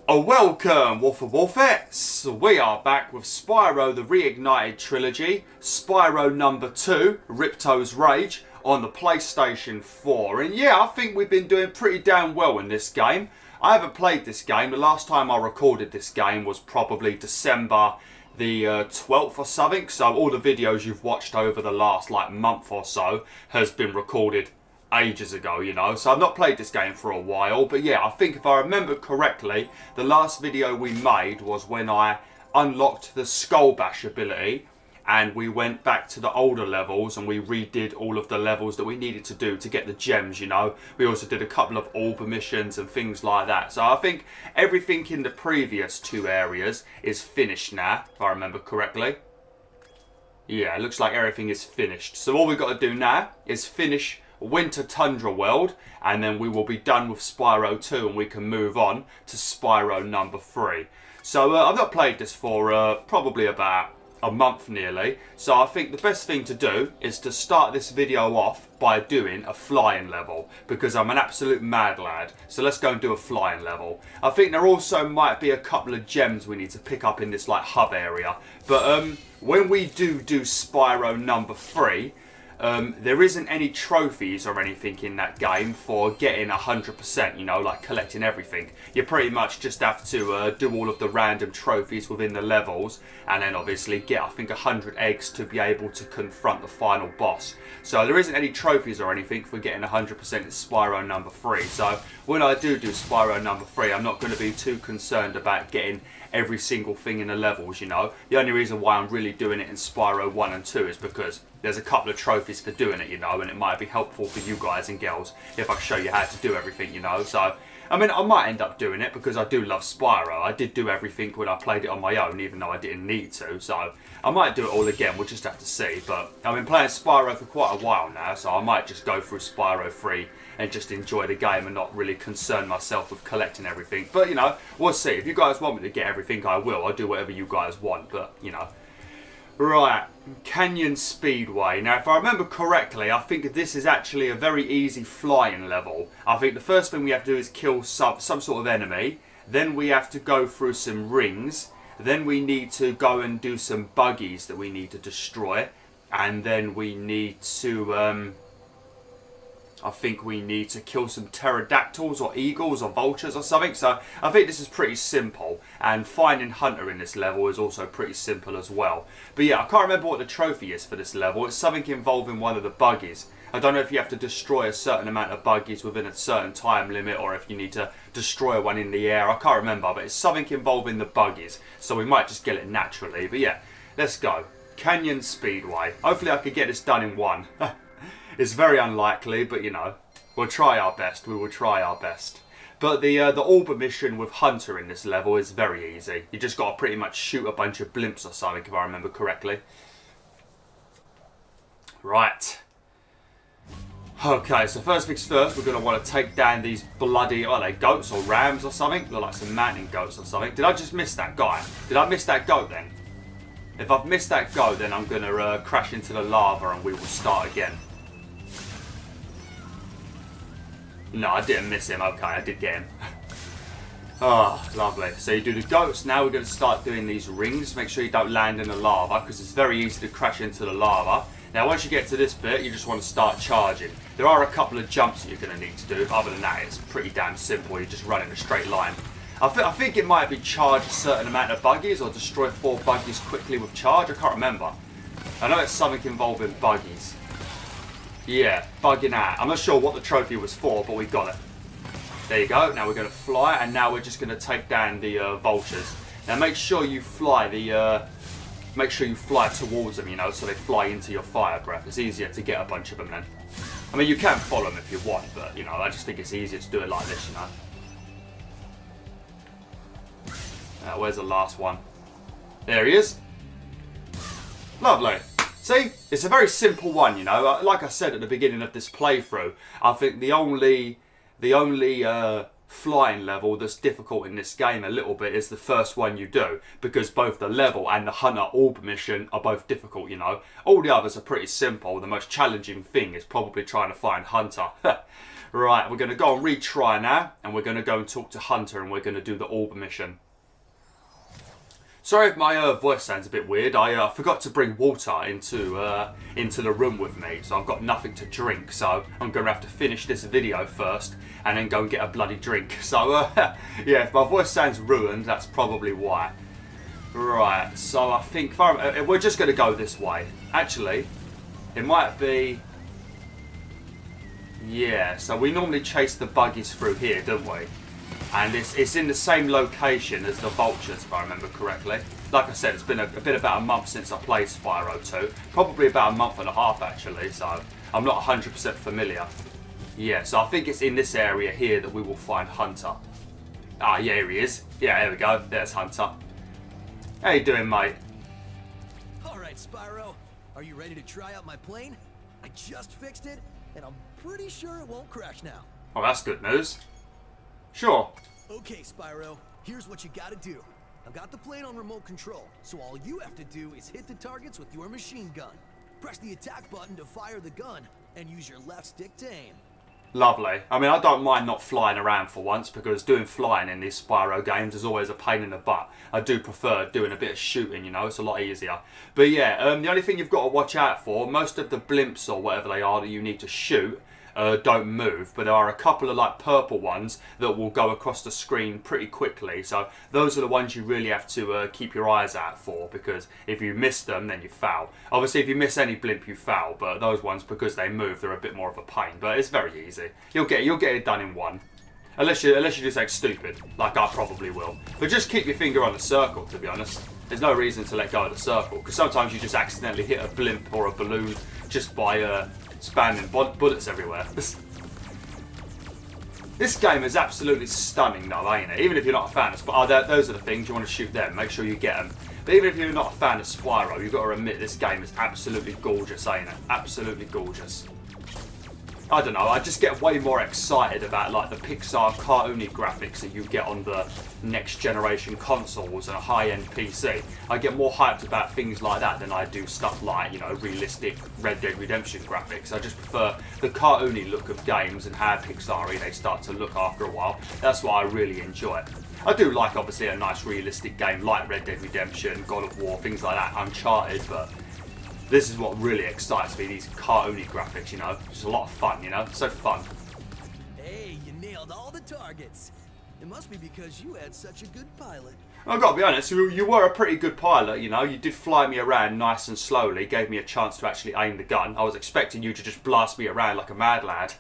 Welcome, BwolfTheWolfettes! We are back with Spyro the Reignited Trilogy, Spyro number 2, Ripto's Rage, on the PlayStation 4. And yeah, I think we've been doing pretty damn well in this game. I haven't played this game. The last time I recorded this game was probably December the 12th or something. So all the videos you've watched over the last month or so has been recorded ages ago, you know, so I've not played this game for a while. But yeah, I think if I remember correctly, the last video we made was when I unlocked the Skull Bash ability and we went back to the older levels and we redid all of the levels that we needed to do to get the gems, you know. We also did a couple of orb missions and things like that. So I think everything in the previous two areas is finished now, if I remember correctly. Yeah, it looks like everything is finished. So all we've got to do now is finish Winter Tundra World, and then we will be done with Spyro 2 and we can move on to Spyro number 3. So I've not played this for probably about a month nearly, so I think the best thing to do is to start this video off by doing a flying level, because I'm an absolute mad lad. So let's go and do a flying level. I think there also might be a couple of gems we need to pick up in this hub area, but when we do Spyro number 3, there isn't any trophies or anything in that game for getting 100%, you know, like collecting everything. You pretty much just have to do all of the random trophies within the levels, and then obviously get, I think, 100 eggs to be able to confront the final boss. So there isn't any trophies or anything for getting 100% in Spyro number 3. So when I do Spyro number 3, I'm not going to be too concerned about getting every single thing in the levels, you know. The only reason why I'm really doing it in Spyro 1 and 2 is because there's a couple of trophies for doing it, you know, and it might be helpful for you guys and girls if I show you how to do everything, you know. So, I mean, I might end up doing it because I do love Spyro. I did do everything when I played it on my own, even though I didn't need to. So, I might do it all again. We'll just have to see. But I've been playing Spyro for quite a while now, so I might just go through Spyro 3 and just enjoy the game and not really concern myself with collecting everything. But, you know, we'll see. If you guys want me to get everything, I will. I'll do whatever you guys want, but, you know. Right, Canyon Speedway. Now, if I remember correctly, I think this is actually a very easy flying level. I think the first thing we have to do is kill some sort of enemy. Then we have to go through some rings. Then we need to go and do some buggies that we need to destroy. And then we need to, I think we need to kill some pterodactyls or eagles or vultures or something. So I think this is pretty simple. And finding Hunter in this level is also pretty simple as well. But yeah, I can't remember what the trophy is for this level. It's something involving one of the buggies. I don't know if you have to destroy a certain amount of buggies within a certain time limit, or if you need to destroy one in the air. I can't remember, but it's something involving the buggies. So we might just get it naturally. But yeah, let's go. Canyon Speedway. Hopefully I could get this done in one. It's very unlikely, but you know, we'll try our best. We will try our best. But the orb mission with Hunter in this level is very easy. You just got to pretty much shoot a bunch of blimps or something, if I remember correctly. Right. Okay, so first things first, we're going to want to take down these bloody, are they goats or rams or something? Look like some mountain goats or something. Did I just miss that guy? Did I miss that goat then? If I've missed that goat, then I'm going to crash into the lava and we will start again. No, I didn't miss him. Okay, I did get him. Oh, lovely. So you do the goats. Now we're going to start doing these rings. Make sure you don't land in the lava, because it's very easy to crash into the lava. Now, once you get to this bit, you just want to start charging. There are a couple of jumps that you're going to need to do. Other than that, it's pretty damn simple. You just run in a straight line. I think it might be charge a certain amount of buggies or destroy 4 buggies quickly with charge. I can't remember. I know it's something involving buggies. Yeah, bugging out. I'm not sure what the trophy was for, but we got it. There you go. Now we're going to fly, and now we're just going to take down the vultures. Now make sure you fly towards them, you know, so they fly into your fire breath. It's easier to get a bunch of them then. I mean, you can follow them if you want, but you know, I just think it's easier to do it like this, you know. Where's the last one? There he is. Lovely. See, it's a very simple one, you know. Like I said at the beginning of this playthrough, I think the only flying level that's difficult in this game a little bit is the first one you do, because both the level and the Hunter Orb mission are both difficult, you know. All the others are pretty simple. The most challenging thing is probably trying to find Hunter. Right, we're going to go and retry now, and we're going to go and talk to Hunter, and we're going to do the orb mission. Sorry if my voice sounds a bit weird. I forgot to bring water into the room with me, so I've got nothing to drink. So I'm going to have to finish this video first, and then go and get a bloody drink. So yeah, if my voice sounds ruined, that's probably why. Right, so I think we're just going to go this way. Actually, it might be... Yeah, so we normally chase the buggies through here, don't we? And it's in the same location as the vultures, if I remember correctly. Like I said, it's been about a month since I played Spyro 2. Probably about a month and a half, actually, so I'm not 100% familiar. Yeah, so I think it's in this area here that we will find Hunter. Ah, yeah, here he is. Yeah, there we go. There's Hunter. How you doing, mate? Alright, Spyro. Are you ready to try out my plane? I just fixed it, and I'm pretty sure it won't crash now. Oh, that's good news. Sure. Okay, Spyro. Here's what you gotta do. I've got the plane on remote control, so all you have to do is hit the targets with your machine gun. Press the attack button to fire the gun, and use your left stick to aim. Lovely. I mean, I don't mind not flying around for once, because doing flying in these Spyro games is always a pain in the butt. I do prefer doing a bit of shooting, you know, it's a lot easier. But yeah, the only thing you've got to watch out for, most of the blimps or whatever they are that you need to shoot, don't move, but there are a couple of like purple ones that will go across the screen pretty quickly, so those are the ones you really have to keep your eyes out for, because if you miss them then you foul. Obviously if you miss any blimp you foul, but those ones, because they move, they're a bit more of a pain, but it's very easy. You'll get it done in one, unless you just act stupid like I probably will. But just keep your finger on the circle, to be honest. There's no reason to let go of the circle, because sometimes you just accidentally hit a blimp or a balloon just by spamming bullets everywhere. This game is absolutely stunning though, ain't it? Even if you're not a fan of Spyro, those are the things, you want to shoot them, make sure you get them. But even if you're not a fan of Spyro, you've got to admit this game is absolutely gorgeous, ain't it? Absolutely gorgeous. I don't know, I just get way more excited about like the Pixar cartoony graphics that you get on the next generation consoles and a high-end PC. I get more hyped about things like that than I do stuff like, you know, realistic Red Dead Redemption graphics. I just prefer the cartoony look of games and how Pixar-y they start to look after a while. That's what I really enjoy. I do like obviously a nice realistic game like Red Dead Redemption, God of War, things like that, Uncharted, but this is what really excites me, these cartoony graphics, you know. Just a lot of fun, you know. So fun. Hey, you nailed all the targets. It must be because you had such a good pilot. I've got to be honest, you were a pretty good pilot, you know. You did fly me around nice and slowly, gave me a chance to actually aim the gun. I was expecting you to just blast me around like a mad lad.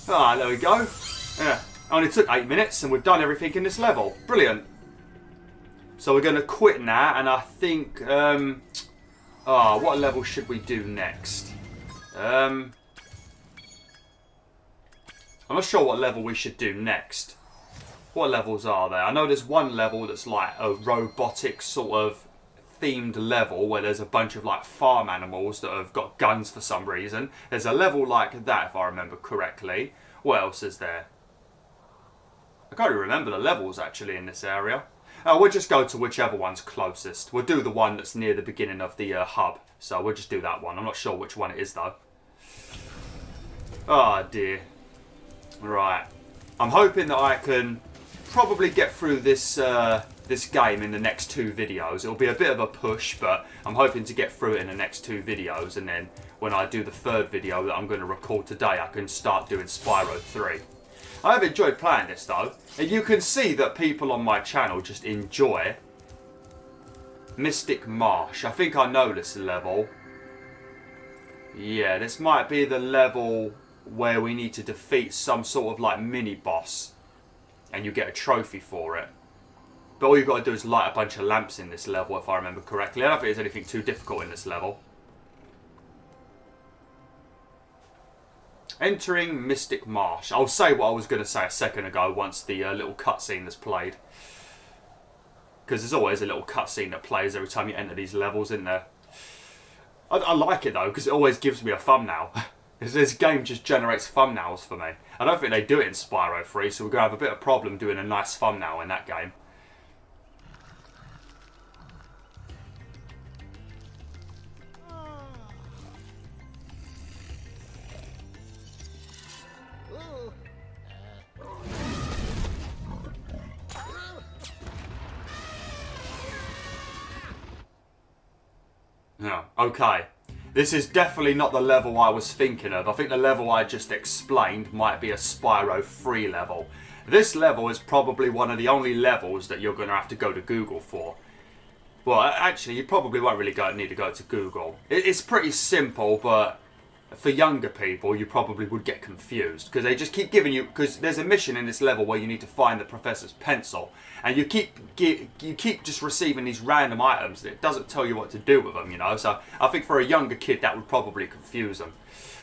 Ah, there we go. Yeah, only took 8 minutes and we've done everything in this level. Brilliant. So we're going to quit now, and I think, what level should we do next? I'm not sure what level we should do next. What levels are there? I know there's one level that's like a robotic sort of themed level where there's a bunch of like farm animals that have got guns for some reason. There's a level like that if I remember correctly. What else is there? I can't even remember the levels actually in this area. We'll just go to whichever one's closest. We'll do the one that's near the beginning of the hub. So we'll just do that one. I'm not sure which one it is though. Oh dear. Right. I'm hoping that I can probably get through this this game in the next 2 videos. It'll be a bit of a push, but I'm hoping to get through it in the next 2 videos. And then when I do the 3rd video that I'm going to record today, I can start doing Spyro 3. I have enjoyed playing this though, and you can see that people on my channel just enjoy Mystic Marsh. I think I know this level. Yeah, this might be the level where we need to defeat some sort of like mini boss and you get a trophy for it. But all you've got to do is light a bunch of lamps in this level if I remember correctly. I don't think there's anything too difficult in this level. Entering Mystic Marsh. I'll say what I was going to say a second ago once the little cutscene has played. Because there's always a little cutscene that plays every time you enter these levels, isn't there? I like it though, because it always gives me a thumbnail. This game just generates thumbnails for me. I don't think they do it in Spyro 3, so we're going to have a bit of a problem doing a nice thumbnail in that game. Yeah, okay. This is definitely not the level I was thinking of. I think the level I just explained might be a Spyro 3 level. This level is probably one of the only levels that you're going to have to go to Google for. Well, actually, you probably won't really need to go to Google. It's pretty simple, but for younger people, you probably would get confused because they just keep giving you. Because there's a mission in this level where you need to find the professor's pencil, and you keep just receiving these random items that it doesn't tell you what to do with them. You know, so I think for a younger kid that would probably confuse them.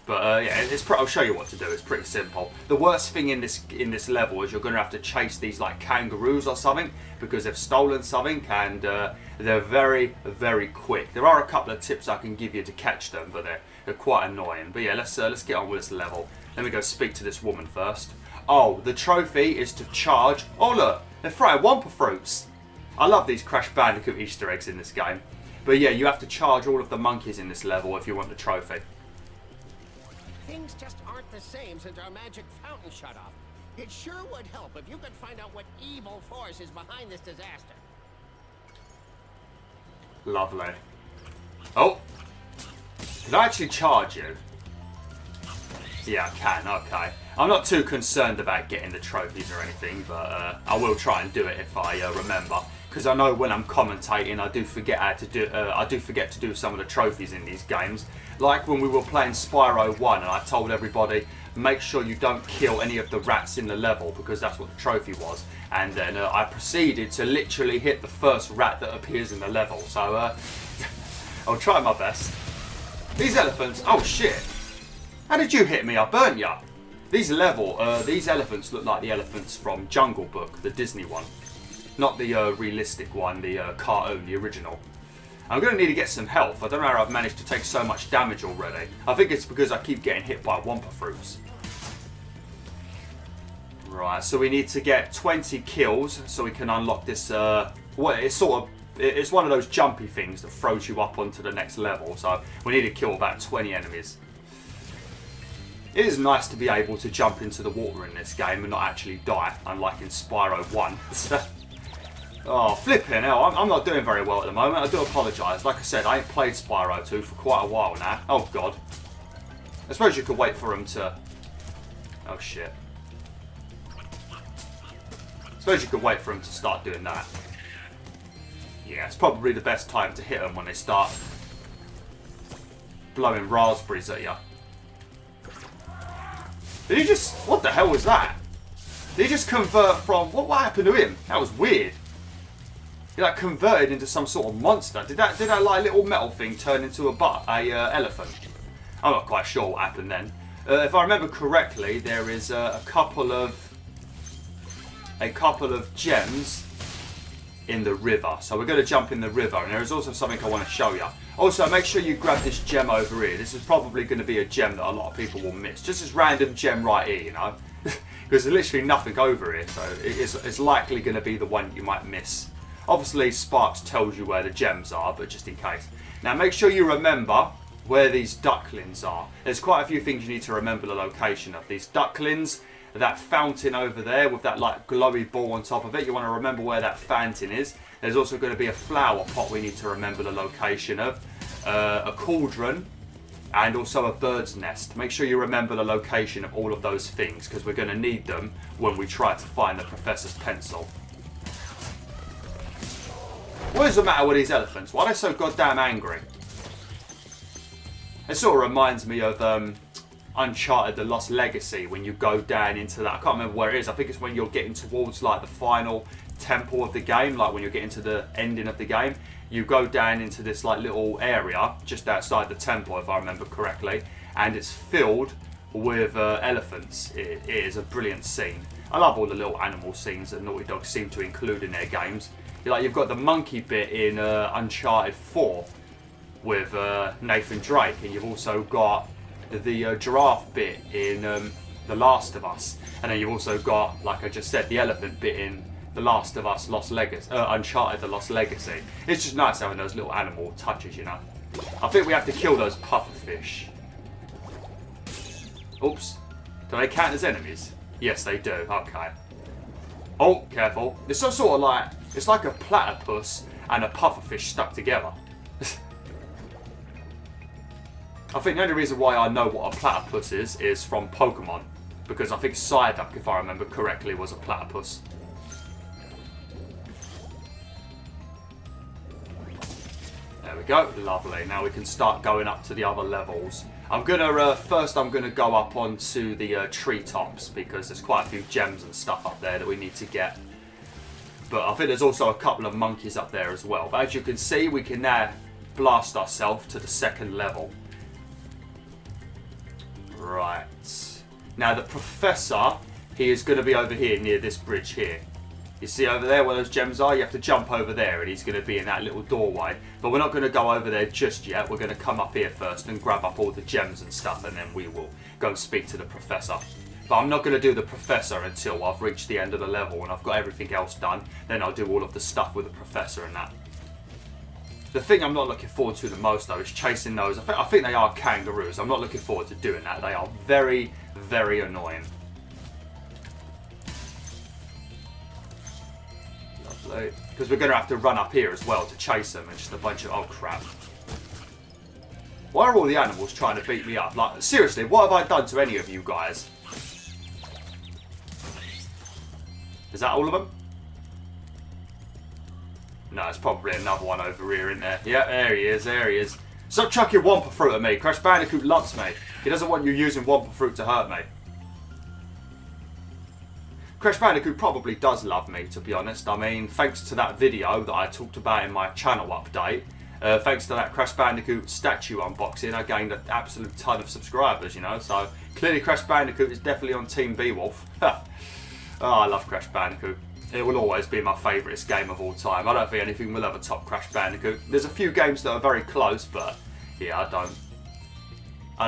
But yeah, I'll show you what to do. It's pretty simple. The worst thing in this level is you're going to have to chase these like kangaroos or something because they've stolen something and they're very, very quick. There are a couple of tips I can give you to catch them, but they're quite annoying. But yeah, let's get on with this level. Let me go speak to this woman first. Oh, the trophy is to charge. Oh look, they're frying Wumpa fruits. I love these Crash Bandicoot Easter eggs in this game. But yeah, you have to charge all of the monkeys in this level if you want the trophy. Things just aren't the same since our magic fountain shut off. It sure would help if you could find out what evil force is behind this disaster. Lovely. Oh! Can I actually charge you? Yeah, I can, okay. I'm not too concerned about getting the trophies or anything, but I will try and do it if I remember. Because I know when I'm commentating, I do forget how to do. I do forget to do some of the trophies in these games. Like when we were playing Spyro 1, and I told everybody, make sure you don't kill any of the rats in the level because that's what the trophy was. And then I proceeded to literally hit the first rat that appears in the level. So I'll try my best. These elephants. Oh shit! How did you hit me? I burnt you. These elephants look like the elephants from Jungle Book, the Disney one. Not the realistic one, the cartoon, the original. I'm going to need to get some health. I don't know how I've managed to take so much damage already. I think it's because I keep getting hit by Wumpa fruits. Right, so we need to get 20 kills so we can unlock this. Well, it's one of those jumpy things that throws you up onto the next level. So we need to kill about 20 enemies. It is nice to be able to jump into the water in this game and not actually die, unlike in Spyro 1. Oh, flipping hell, I'm not doing very well at the moment. I do apologise. Like I said, I ain't played Spyro 2 for quite a while now. Oh, God. I suppose you could wait for him to... Oh, shit. I suppose you could wait for him to start doing that. Yeah, it's probably the best time to hit them when they start blowing raspberries at you. Did he just... What the hell was that? Did he just convert from... What happened to him? That was weird. He like converted into some sort of monster. Did that like little metal thing turn into a elephant? I'm not quite sure what happened then. If I remember correctly, there is a couple of gems in the river. So we're going to jump in the river, and there is also something I want to show you. Also, make sure you grab this gem over here. This is probably going to be a gem that a lot of people will miss. Just this random gem right here, you know, because there's literally nothing over here, so it's likely going to be the one you might miss. Obviously, Sparks tells you where the gems are, but just in case. Now, make sure you remember where these ducklings are. There's quite a few things you need to remember the location of. These ducklings, that fountain over there with that like glowy ball on top of it, you want to remember where that fountain is. There's also going to be a flower pot we need to remember the location of, a cauldron, and also a bird's nest. Make sure you remember the location of all of those things because we're going to need them when we try to find the professor's pencil. What is the matter with these elephants? Why are they so goddamn angry? It sort of reminds me of Uncharted The Lost Legacy when you go down into that. I can't remember where it is. I think it's when you're getting towards like the final temple of the game, like when you're getting to the ending of the game. You go down into this like little area just outside the temple, if I remember correctly, and it's filled with elephants. It is a brilliant scene. I love all the little animal scenes that Naughty Dog seem to include in their games. You've got the monkey bit in Uncharted 4 with Nathan Drake, and you've also got the giraffe bit in The Last of Us, and then you've also got, like I just said, the elephant bit in The Last of Us Uncharted The Lost Legacy. It's just nice having those little animal touches, you know. I think we have to kill those pufferfish. Oops. Do they count as enemies? Yes, they do. Okay. Oh, careful. It's some sort of like... It's like a platypus and a pufferfish stuck together. I think the only reason why I know what a platypus is from Pokemon. Because I think Psyduck, if I remember correctly, was a platypus. There we go, lovely. Now we can start going up to the other levels. I'm gonna first I'm gonna go up onto the treetops because there's quite a few gems and stuff up there that we need to get. But I think there's also a couple of monkeys up there as well. But as you can see, we can now blast ourselves to the second level. Right. Now the professor, he is going to be over here near this bridge here. You see over there where those gems are? You have to jump over there and he's going to be in that little doorway. But we're not going to go over there just yet. We're going to come up here first and grab up all the gems and stuff, and then we will go and speak to the professor. But I'm not going to do the professor until I've reached the end of the level and I've got everything else done. Then I'll do all of the stuff with the professor and that. The thing I'm not looking forward to the most though is chasing those. I think they are kangaroos. I'm not looking forward to doing that. They are very, very annoying. Lovely. Because we're going to have to run up here as well to chase them and just a bunch of... Oh crap. Why are all the animals trying to beat me up? Like, seriously, what have I done to any of you guys? Is that all of them? No, it's probably another one over here, isn't there? Yeah, there he is, there he is. Stop chucking Wumpa Fruit at me. Crash Bandicoot loves me. He doesn't want you using Wumpa Fruit to hurt me. Crash Bandicoot probably does love me, to be honest. I mean, thanks to that video that I talked about in my channel update, thanks to that Crash Bandicoot statue unboxing, I gained an absolute ton of subscribers, you know. So, clearly Crash Bandicoot is definitely on Team BwolfTheWolf. Oh, I love Crash Bandicoot. It will always be my favourite game of all time. I don't think anything will ever top Crash Bandicoot. There's a few games that are very close, but yeah, I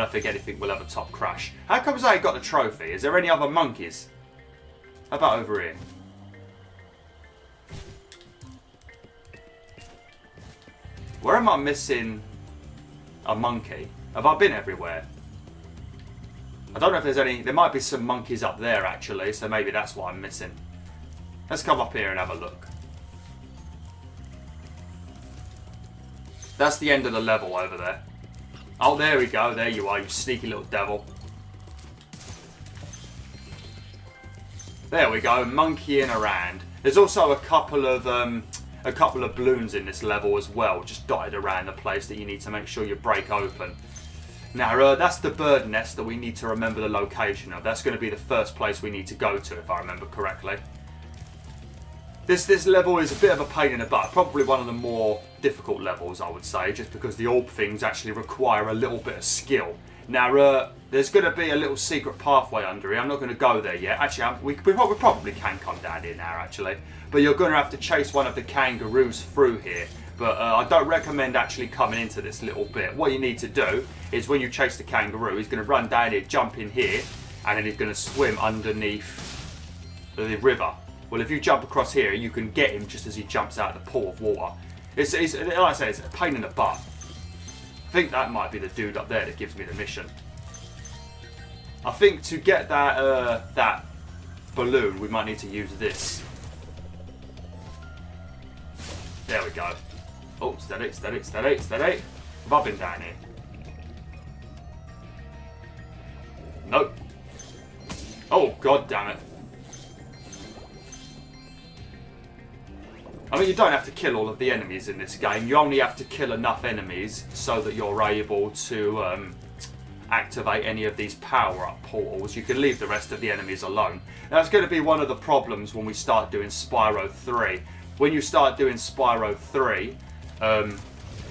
don't think anything will ever top Crash. How comes I ain't got the trophy? Is there any other monkeys? How about over here? Where am I missing a monkey? Have I been everywhere? I don't know if there's any... There might be some monkeys up there, actually, so maybe that's what I'm missing. Let's come up here and have a look. That's the end of the level over there. Oh, there we go. There you are, you sneaky little devil. There we go, monkeying around. There's also a couple of balloons in this level as well, just dotted around the place that you need to make sure you break open. Now, that's the bird nest that we need to remember the location of. That's going to be the first place we need to go to, if I remember correctly. This level is a bit of a pain in the butt. Probably one of the more difficult levels, I would say, just because the orb things actually require a little bit of skill. Now, there's going to be a little secret pathway under here. I'm not going to go there yet. Actually, we probably can come down here now, actually. But you're going to have to chase one of the kangaroos through here. But I don't recommend actually coming into this little bit. What you need to do is when you chase the kangaroo, he's going to run down here, jump in here, and then he's going to swim underneath the river. Well, if you jump across here, you can get him just as he jumps out of the pool of water. It's like I say, it's a pain in the butt. I think that might be the dude up there that gives me the mission. I think to get that that balloon, we might need to use this. There we go. Oh, steady, steady, steady, steady. Have I been down here? Nope. Oh, god damn it. I mean, you don't have to kill all of the enemies in this game. You only have to kill enough enemies so that you're able to activate any of these power-up portals. You can leave the rest of the enemies alone. That's going to be one of the problems when we start doing Spyro 3. When you start doing Spyro 3,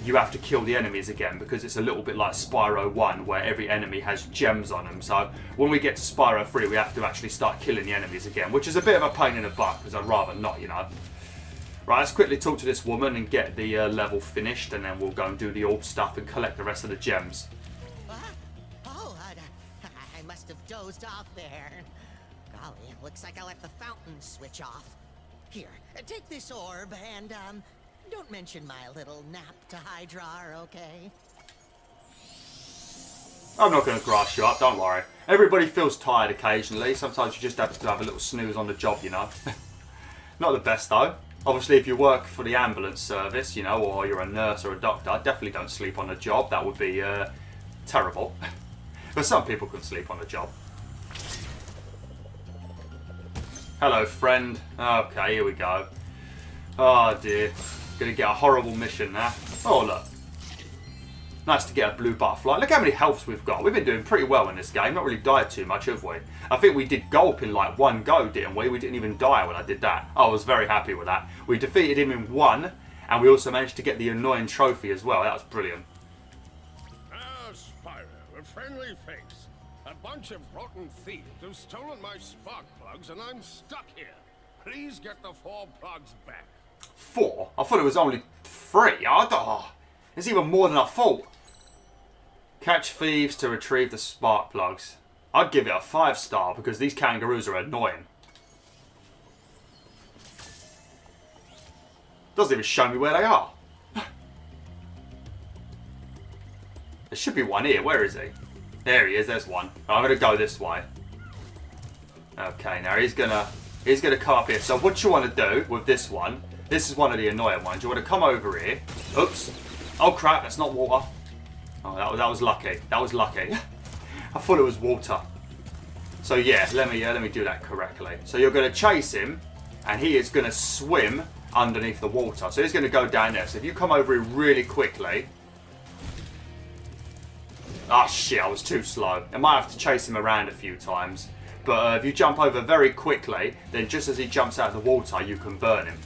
you have to kill the enemies again because it's a little bit like Spyro 1 where every enemy has gems on them. So when we get to Spyro 3, we have to actually start killing the enemies again, which is a bit of a pain in the butt because I'd rather not, you know. Right, let's quickly talk to this woman and get the level finished, and then we'll go and do the orb stuff and collect the rest of the gems. Oh, I must have dozed off there. Golly, looks like I left the fountain switch off. Here, take this orb and, don't mention my little nap to Hydra, okay? I'm not going to grass you up, don't worry. Everybody feels tired occasionally. Sometimes you just have to have a little snooze on the job, you know. Not the best, though. Obviously, if you work for the ambulance service, you know, or you're a nurse or a doctor, definitely don't sleep on the job. That would be terrible. But some people can sleep on the job. Hello, friend. Okay, here we go. Oh dear. Gonna get a horrible mission now. Oh look. Nice to get a blue butterfly. Look how many healths we've got. We've been doing pretty well in this game. Not really died too much, have we? I think we did gulp in like one go, didn't we? We didn't even die when I did that. I was very happy with that. We defeated him in one, and we also managed to get the annoying trophy as well. That was brilliant. Ah, Spyro, a friendly face. A bunch of rotten thieves have stolen my spark plugs and I'm stuck here. Please get the 4 plugs back. 4? I thought it was only 3. It's even more than I thought. Catch thieves to retrieve the spark plugs. I'd give it a 5-star because these kangaroos are annoying. Doesn't even show me where they are. There should be one here. Where is he? There he is. There's one. I'm going to go this way. Okay, now he's gonna come up here. So what you want to do with this one? This is one of the annoying ones. You want to come over here. Oops. Oh crap! That's not water. Oh, that was lucky. That was lucky. I thought it was water. So yeah, let me do that correctly. So you're going to chase him, and he is going to swim underneath the water. So he's going to go down there. So if you come over here really quickly. Ah shit! I was too slow. I might have to chase him around a few times. But if you jump over very quickly, then just as he jumps out of the water, you can burn him.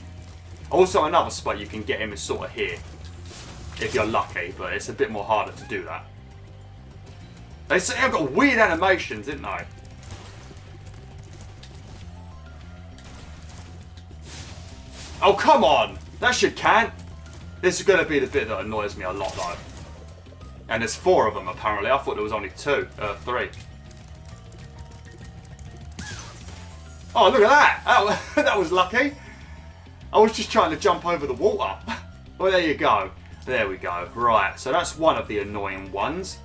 Also, another spot you can get him is sort of here. If you're lucky, but it's a bit more harder to do that. They've got weird animations, didn't they? Oh, come on! That should count. This is going to be the bit that annoys me a lot, though. And there's 4 of them, apparently. I thought there was only 3. Oh, look at that! That was lucky. I was just trying to jump over the water. Well, there you go. There we go. Right, so that's one of the annoying ones.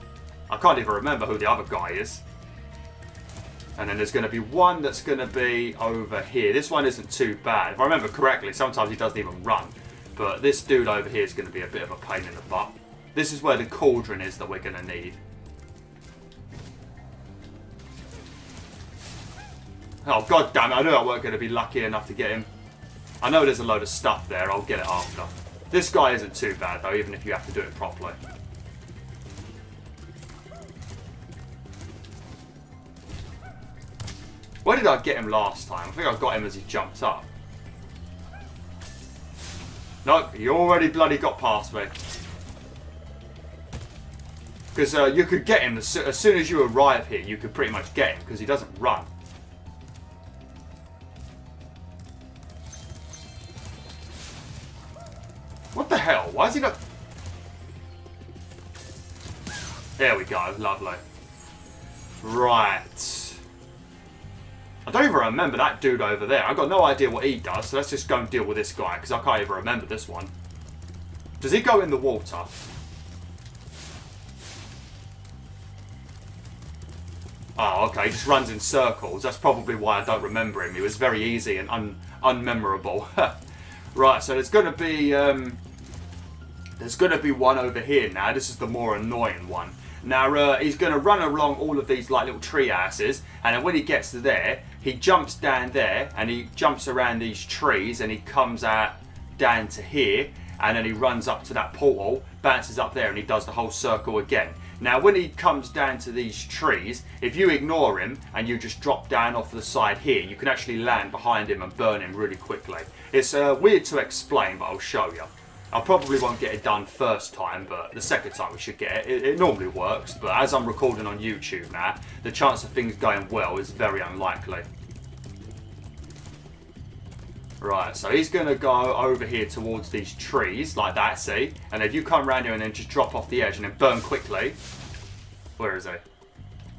I can't even remember who the other guy is. And then there's going to be one that's going to be over here. This one isn't too bad. If I remember correctly, sometimes he doesn't even run. But this dude over here is going to be a bit of a pain in the butt. This is where the cauldron is that we're going to need. Oh, god damn it. I knew I weren't going to be lucky enough to get him. I know there's a load of stuff there. I'll get it after. This guy isn't too bad, though, even if you have to do it properly. Where did I get him last time? I think I got him as he jumped up. Nope, he already bloody got past me. Because you could get him as soon as you arrive here, you could pretty much get him, because he doesn't run. What the hell? Why is he not... There we go. Lovely. Right. I don't even remember that dude over there. I've got no idea what he does, so let's just go and deal with this guy, because I can't even remember this one. Does he go in the water? Oh, okay. He just runs in circles. That's probably why I don't remember him. He was very easy and unmemorable. Right, so there's going to be one over here now. This is the more annoying one. Now, he's going to run along all of these like little tree houses, and then when he gets to there, he jumps down there, and he jumps around these trees, and he comes out down to here, and then he runs up to that portal, bounces up there, and he does the whole circle again. Now, when he comes down to these trees, if you ignore him and you just drop down off the side here, you can actually land behind him and burn him really quickly. It's weird to explain, but I'll show you. I probably won't get it done first time, but the second time we should get it. It normally works, but as I'm recording on YouTube now, the chance of things going well is very unlikely. Right, so he's going to go over here towards these trees, like that, see? And if you come around here and then just drop off the edge and then burn quickly. Where is he?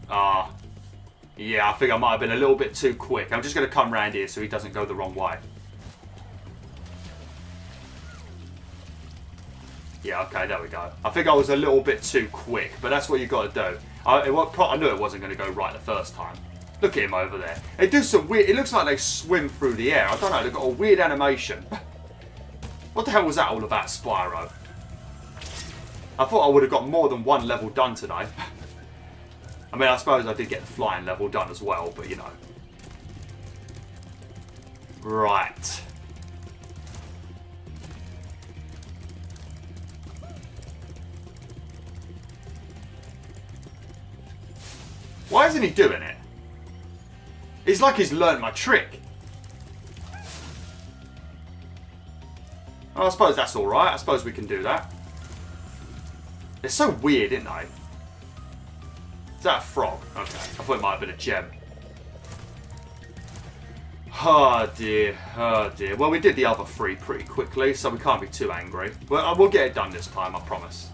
Yeah, I think I might have been a little bit too quick. I'm just going to come around here so he doesn't go the wrong way. Yeah, okay, there we go. I think I was a little bit too quick, but that's what you got to do. I knew it wasn't going to go right the first time. Look at him over there. They do some weird... It looks like they swim through the air. I don't know. They've got a weird animation. What the hell was that all about, Spyro? I thought I would have got more than one level done today. I mean, I suppose I did get the flying level done as well, but you know. Right. Why isn't he doing it? It's like he's learned my trick. Oh, I suppose that's alright. I suppose we can do that. It's so weird, isn't it? Is that a frog? Okay. I thought it might have been a gem. Oh dear. Oh dear. Well, we did the other 3 pretty quickly, so we can't be too angry. Well, we'll get it done this time, I promise.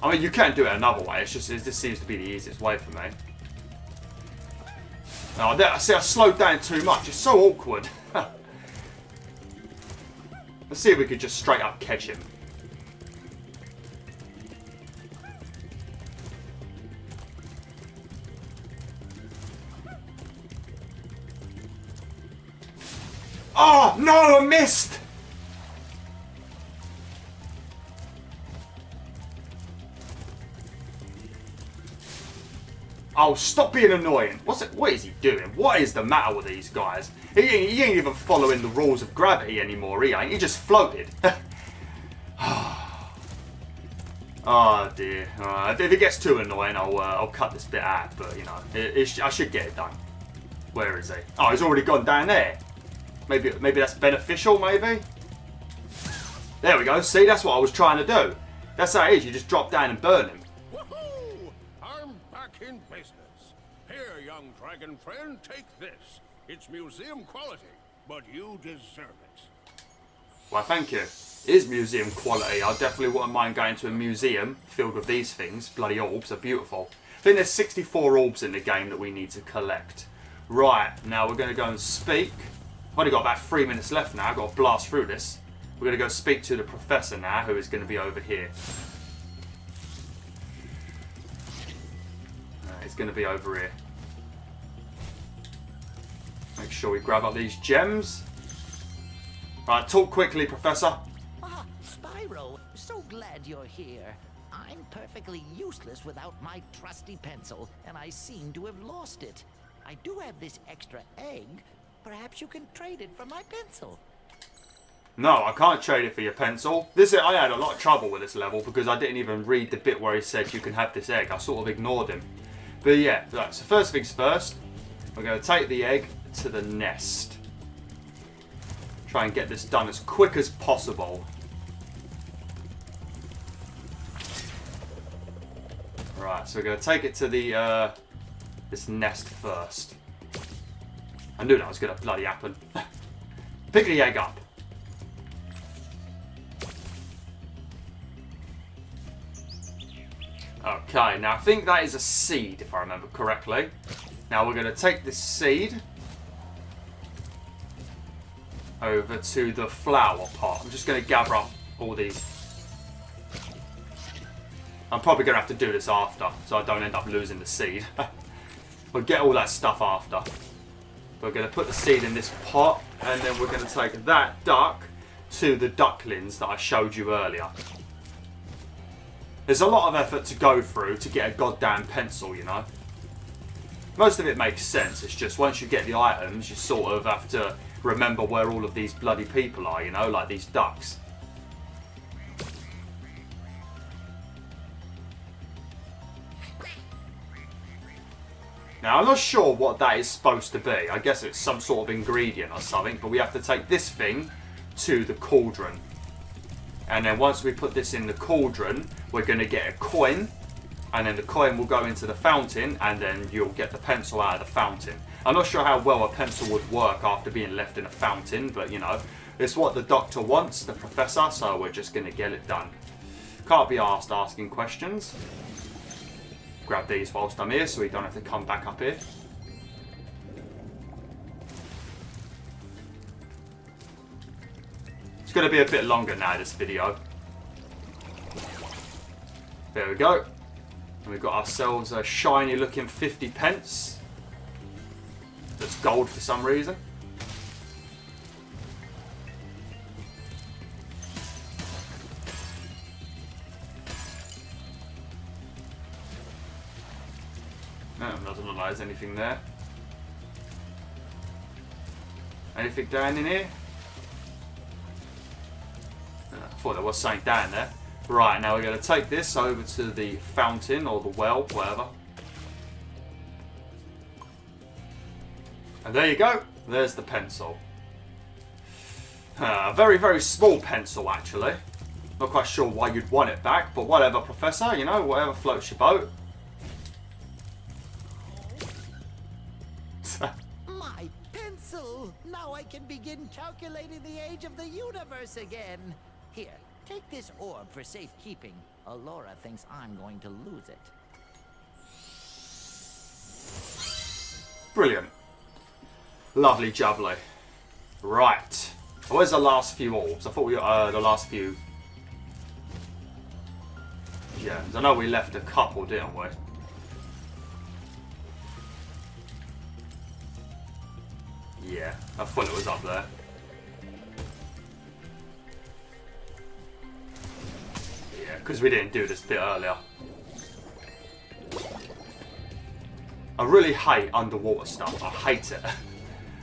I mean, you can do it another way. It's just this seems to be the easiest way for me. Oh, there, see, I slowed down too much. It's so awkward. Let's see if we could just straight up catch him. Oh, no, I missed! Oh, stop being annoying. What is he doing? What is the matter with these guys? He ain't even following the rules of gravity anymore, he ain't. He just floated. Oh dear. If it gets too annoying, I'll cut this bit out, but you know, I should get it done. Where is he? Oh, he's already gone down there. Maybe that's beneficial, maybe? There we go. See, that's what I was trying to do. That's how it is. You just drop down and burn him. Woohoo! I'm back in business. Here, young dragon friend, take this. It's museum quality, but you deserve it. Well, thank you. It is museum quality. I definitely wouldn't mind going to a museum filled with these things. Bloody orbs are beautiful. I think there's 64 orbs in the game that we need to collect. Right, now we're going to go and speak. I've only got about 3 minutes left now. I've got to blast through this. We're going to go speak to the professor now, who is going to be over here. He's going to be over here. Make sure we grab up these gems. Right, talk quickly, Professor. Ah, Spyro, so glad you're here. I'm perfectly useless without my trusty pencil, and I seem to have lost it. I do have this extra egg. Perhaps you can trade it for my pencil. No, I can't trade it for your pencil. I had a lot of trouble with this level because I didn't even read the bit where he said you can have this egg. I sort of ignored him. But yeah, right, so first things first, we're going to take the egg to the nest. Try and get this done as quick as possible. Right, so we're going to take it to the this nest first. I knew that was going to bloody happen. Pick the egg up. Okay, now I think that is a seed, if I remember correctly. Now we're going to take this seed over to the flower pot. I'm just going to gather up all these. I'm probably going to have to do this after, so I don't end up losing the seed. We'll get all that stuff after. We're going to put the seed in this pot, and then we're going to take that duck to the ducklings that I showed you earlier. There's a lot of effort to go through to get a goddamn pencil, you know. Most of it makes sense. It's just once you get the items, you sort of have to remember where all of these bloody people are, you know, like these ducks. Now, I'm not sure what that is supposed to be. I guess it's some sort of ingredient or something, but we have to take this thing to the cauldron. And then once we put this in the cauldron, we're going to get a coin, and then the coin will go into the fountain, and then you'll get the pencil out of the fountain. I'm not sure how well a pencil would work after being left in a fountain, but you know, it's what the doctor wants, the professor, so we're just going to get it done. Can't be asked asking questions. Grab these whilst I'm here so we don't have to come back up here. It's going to be a bit longer now, this video. There we go. And we've got ourselves a shiny looking 50 pence. That's gold for some reason. there's anything there. Anything down in here? I thought there was something down there. Right, now we're going to take this over to the fountain or the well, whatever. And there you go. There's the pencil. A very, very small pencil, actually. Not quite sure why you'd want it back, but whatever, Professor. You know, whatever floats your boat. My pencil! Now I can begin calculating the age of the universe again. Here, take this orb for safekeeping. Allura thinks I'm going to lose it. Brilliant. Lovely jubbly. Right. Where's the last few orbs? I thought we got the last few gems. I know we left a couple, didn't we? Yeah, I thought it was up there. Yeah, because we didn't do this bit earlier. I really hate underwater stuff. I hate it.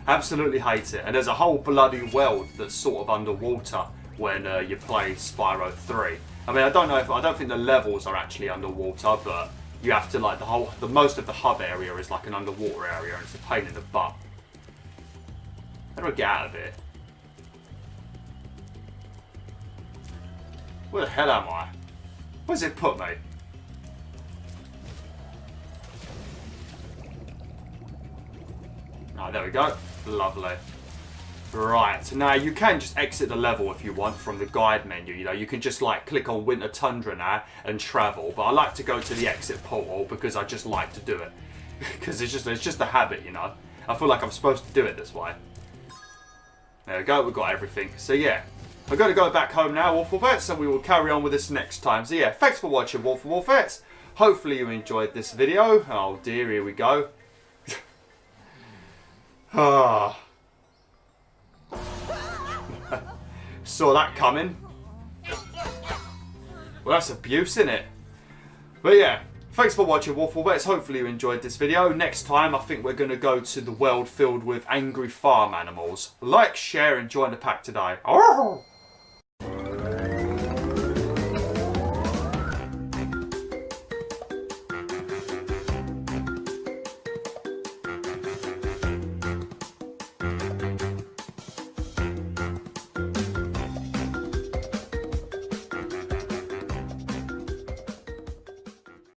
Absolutely hate it. And there's a whole bloody world that's sort of underwater when you play Spyro 3. I mean, I don't think the levels are actually underwater, but you have to, like, the most of the hub area is like an underwater area, and it's a pain in the butt. How do I get out of here? Where the hell am I? Where's it put me? Ah, there we go. Lovely. Right, so now you can just exit the level if you want from the guide menu. You know, you can just like click on Winter Tundra now and travel. But I like to go to the exit portal because I just like to do it. Because it's just a habit, you know. I feel like I'm supposed to do it this way. There we go, we've got everything. So yeah, I'm going to go back home now, WolfTheWolf, and we will carry on with this next time. So yeah, thanks for watching, WolfTheWolf. Hopefully you enjoyed this video. Oh dear, here we go. Ah. Saw that coming. Well, that's abuse, isn't it? But yeah, thanks for watching, WolfTheWolf. Hopefully you enjoyed this video. Next time, I think we're going to go to the world filled with angry farm animals. Like, share, and join the pack today. Oh!